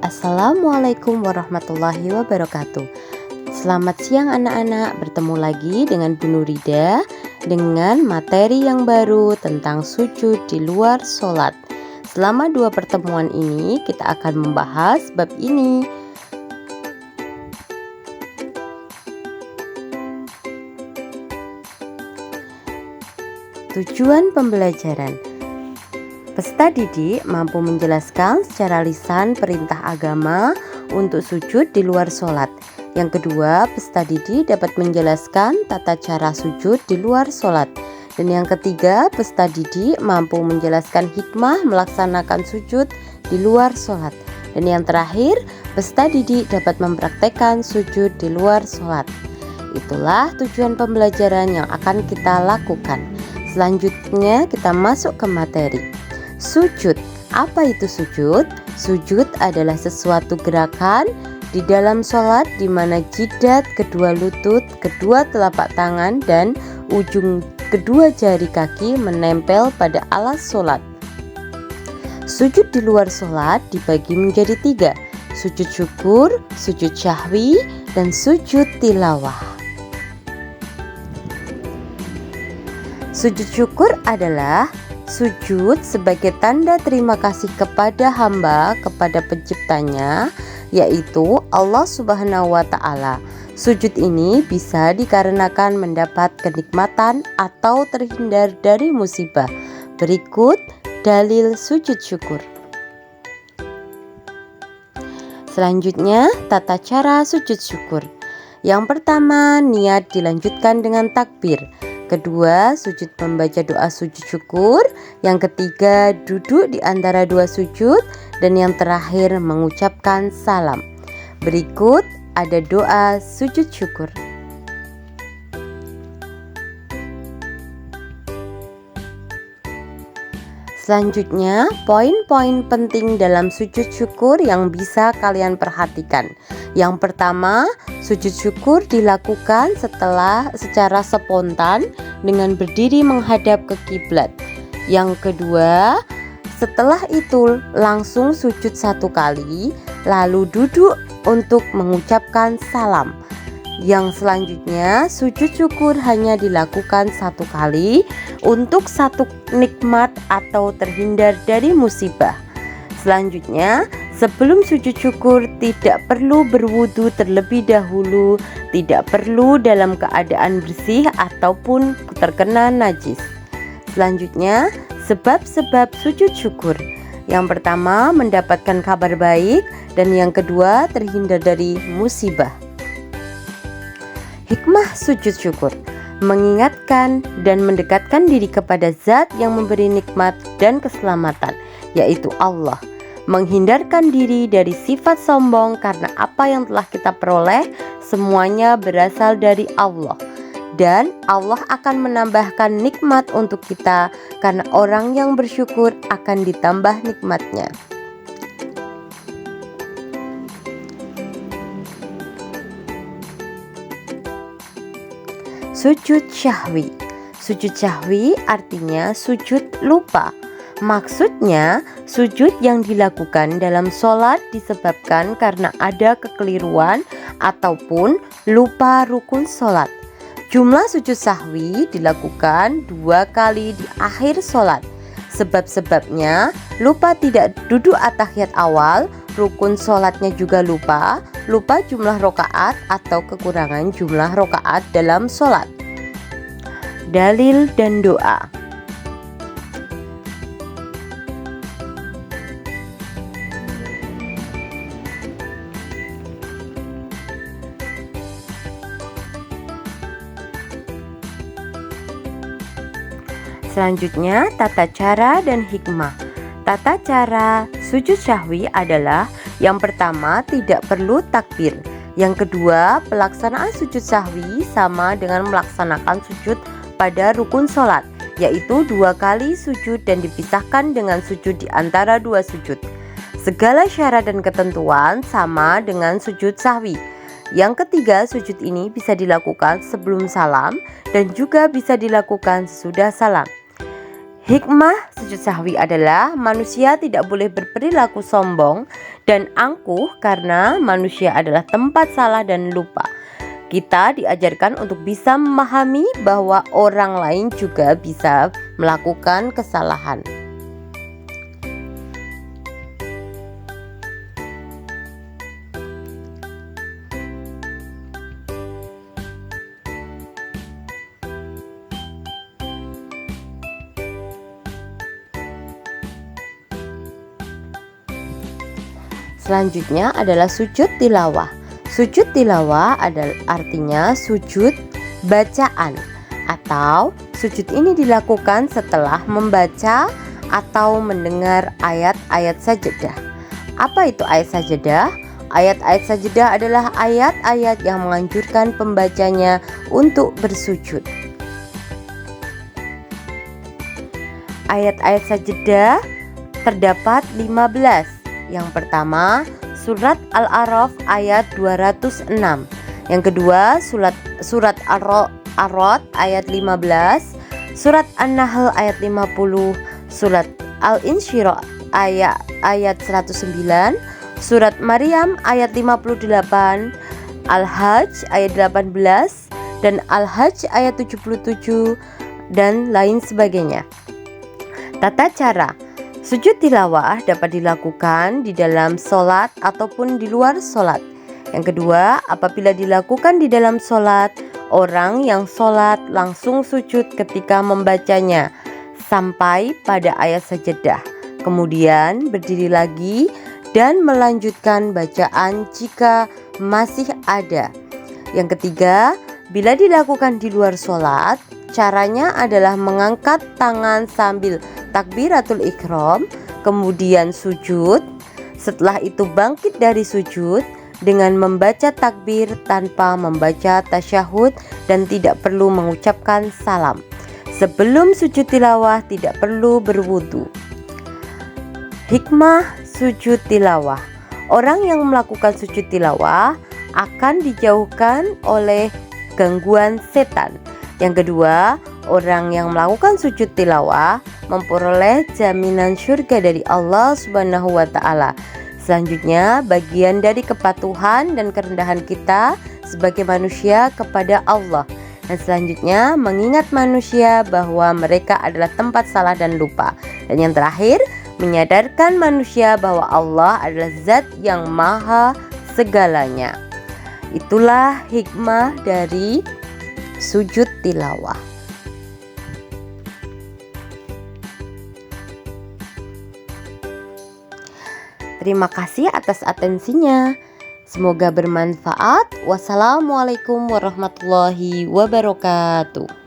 Assalamualaikum warahmatullahi wabarakatuh. Selamat siang anak-anak, bertemu lagi dengan Bu Nurida dengan materi yang baru tentang sujud di luar sholat. Selama 2 pertemuan ini kita akan membahas bab ini. Tujuan pembelajaran. Peserta didik mampu menjelaskan secara lisan perintah agama untuk sujud di luar sholat. Yang kedua, peserta didik dapat menjelaskan tata cara sujud di luar sholat. Dan yang ketiga, peserta didik mampu menjelaskan hikmah melaksanakan sujud di luar sholat. Dan yang terakhir, peserta didik dapat mempraktekkan sujud di luar sholat. Itulah tujuan pembelajaran yang akan kita lakukan. Selanjutnya kita masuk ke materi. Sujud. Apa itu sujud? Sujud adalah sesuatu gerakan di dalam sholat di mana jidat, kedua lutut, kedua telapak tangan, dan ujung kedua jari kaki menempel pada alas sholat. Sujud di luar sholat dibagi menjadi 3. Sujud syukur, sujud syahwi, dan sujud tilawah. Sujud syukur adalah sujud sebagai tanda terima kasih kepada hamba kepada penciptanya, yaitu Allah Subhanahu wa Ta'ala. Sujud ini bisa dikarenakan mendapat kenikmatan atau terhindar dari musibah. Berikut dalil sujud syukur. Selanjutnya, tata cara sujud syukur. Yang pertama, niat dilanjutkan dengan takbir. Kedua, sujud membaca doa sujud syukur. Yang ketiga, duduk di antara 2 sujud. Dan yang terakhir, mengucapkan salam. Berikut ada doa sujud syukur. Selanjutnya, poin-poin penting dalam sujud syukur yang bisa kalian perhatikan. Yang pertama, sujud syukur dilakukan secara spontan dengan berdiri menghadap ke kiblat. Yang kedua, setelah itu langsung sujud 1 kali, lalu duduk untuk mengucapkan salam. Yang selanjutnya, sujud syukur hanya dilakukan 1 kali untuk 1 nikmat atau terhindar dari musibah. Selanjutnya, sebelum sujud syukur tidak perlu berwudu terlebih dahulu, tidak perlu dalam keadaan bersih ataupun terkena najis. Selanjutnya, sebab-sebab sujud syukur. Yang pertama, mendapatkan kabar baik, dan yang kedua, terhindar dari musibah. Hikmah sujud syukur, mengingatkan dan mendekatkan diri kepada zat yang memberi nikmat dan keselamatan, yaitu Allah. Menghindarkan diri dari sifat sombong karena apa yang telah kita peroleh semuanya berasal dari Allah. Dan Allah akan menambahkan nikmat untuk kita karena orang yang bersyukur akan ditambah nikmatnya. Sujud syahwi. Sujud syahwi artinya sujud lupa. Maksudnya, sujud yang dilakukan dalam sholat disebabkan karena ada kekeliruan ataupun lupa rukun sholat. Jumlah sujud sahwi dilakukan 2 kali di akhir sholat. Sebab-sebabnya, lupa tidak duduk at-tahiyat awal, rukun sholatnya juga lupa jumlah rokaat atau kekurangan jumlah rokaat dalam sholat. Dalil dan doa. Selanjutnya, tata cara dan hikmah. Tata cara sujud syahwi adalah yang pertama, tidak perlu takbir. Yang kedua, pelaksanaan sujud syahwi sama dengan melaksanakan sujud pada rukun sholat, yaitu 2 kali sujud dan dipisahkan dengan sujud di antara 2 sujud. Segala syarat dan ketentuan sama dengan sujud syahwi. Yang ketiga, sujud ini bisa dilakukan sebelum salam dan juga bisa dilakukan sesudah salam. Hikmah sujud sahwi adalah manusia tidak boleh berperilaku sombong dan angkuh karena manusia adalah tempat salah dan lupa. Kita diajarkan untuk bisa memahami bahwa orang lain juga bisa melakukan kesalahan. Selanjutnya adalah sujud tilawah. Sujud tilawah adalah artinya sujud bacaan, atau sujud ini dilakukan setelah membaca atau mendengar ayat-ayat sajadah. Apa itu ayat sajadah? Ayat-ayat sajadah adalah ayat-ayat yang menganjurkan pembacanya untuk bersujud. Ayat-ayat sajadah terdapat 15. Yang pertama, surat Al-A'raf ayat 206. Yang kedua, surat Ar-Ra'd ayat 15, surat An-Nahl ayat 50, surat Al-Insyirah ayat 109, surat Maryam ayat 58, Al-Hajj ayat 18, dan Al-Hajj ayat 77, dan lain sebagainya. Tata cara sujud tilawah dapat dilakukan di dalam sholat ataupun di luar sholat. Yang kedua, apabila dilakukan di dalam sholat, orang yang sholat langsung sujud ketika membacanya sampai pada ayat sajadah. Kemudian berdiri lagi dan melanjutkan bacaan jika masih ada. Yang ketiga, bila dilakukan di luar sholat, caranya adalah mengangkat tangan sambil takbiratul ihram, kemudian sujud. Setelah itu bangkit dari sujud dengan membaca takbir tanpa membaca tasyahud dan tidak perlu mengucapkan salam. Sebelum sujud tilawah tidak perlu berwudu. Hikmah sujud tilawah. Orang yang melakukan sujud tilawah akan dijauhkan oleh gangguan setan. Yang kedua, orang yang melakukan sujud tilawah memperoleh jaminan surga dari Allah Subhanahu wa Ta'ala. Selanjutnya, bagian dari kepatuhan dan kerendahan kita sebagai manusia kepada Allah. Dan selanjutnya, mengingat manusia bahwa mereka adalah tempat salah dan lupa. Dan yang terakhir, menyadarkan manusia bahwa Allah adalah zat yang maha segalanya. Itulah hikmah dari sujud tilawah. Terima kasih atas atensinya. Semoga bermanfaat. Wassalamualaikum warahmatullahi wabarakatuh.